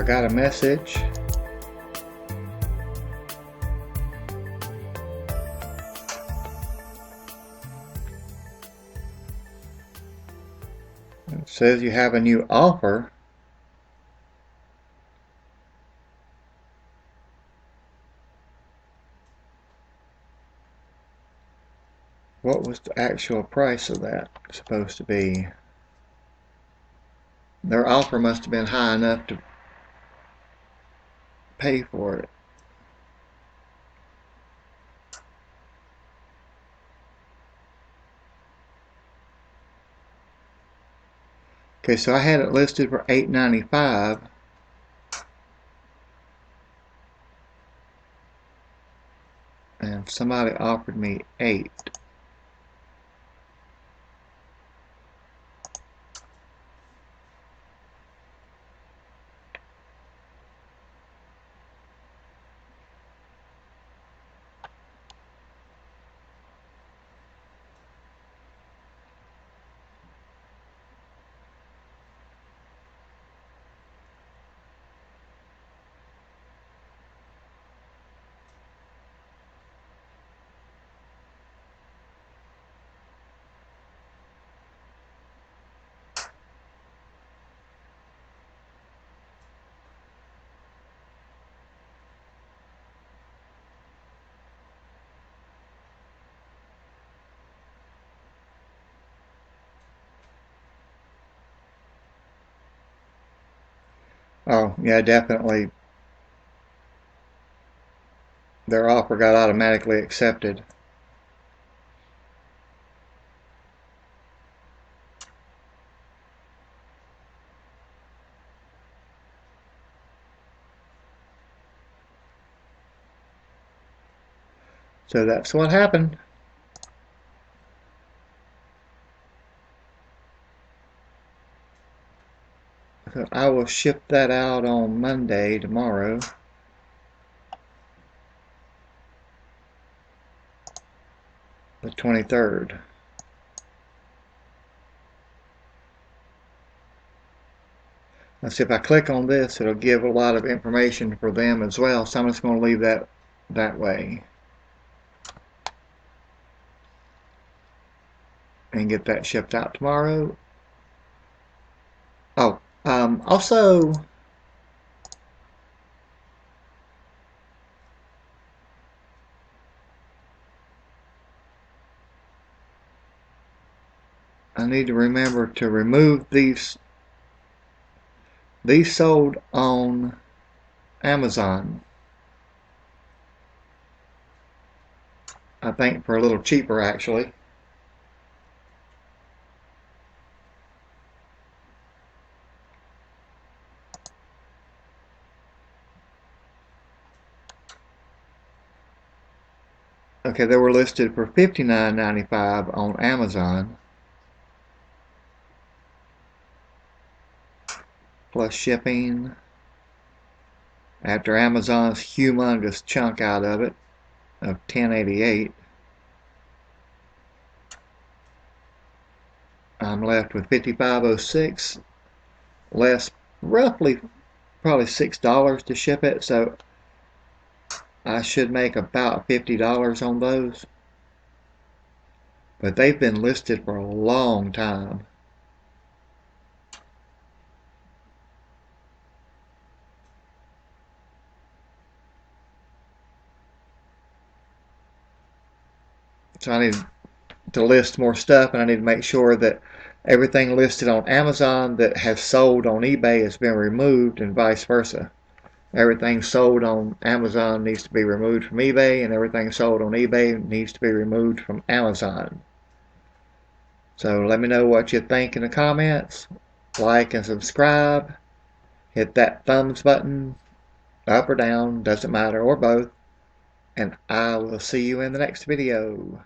I got a message. It says you have a new offer. What was the actual price of that supposed to be? Their offer must have been high enough to pay for it. Okay, so I had it listed for $8.95. And somebody offered me $8. Oh, yeah, definitely. Their offer got automatically accepted. So that's what happened. So I will ship that out on Monday, tomorrow. The 23rd. Let's see, if I click on this, it'll give a lot of information for them as well. So I'm just going to leave that way. And get that shipped out tomorrow. Oh, also, I need to remember to remove these. These sold on Amazon. I think for a little cheaper, actually. Okay, they were listed for $59.95 on Amazon, plus shipping, after Amazon's humongous chunk out of it of $10.88. I'm left with $55.06, less roughly probably $6 to ship it, so I should make about $50 on those. But they've been listed for a long time. So I need to list more stuff, and I need to make sure that everything listed on Amazon that has sold on eBay has been removed, and vice versa. Everything sold on Amazon needs to be removed from eBay, and everything sold on eBay needs to be removed from Amazon. So let me know what you think in the comments. Like and subscribe. Hit that thumbs button, up or down, doesn't matter, or both. And I will see you in the next video.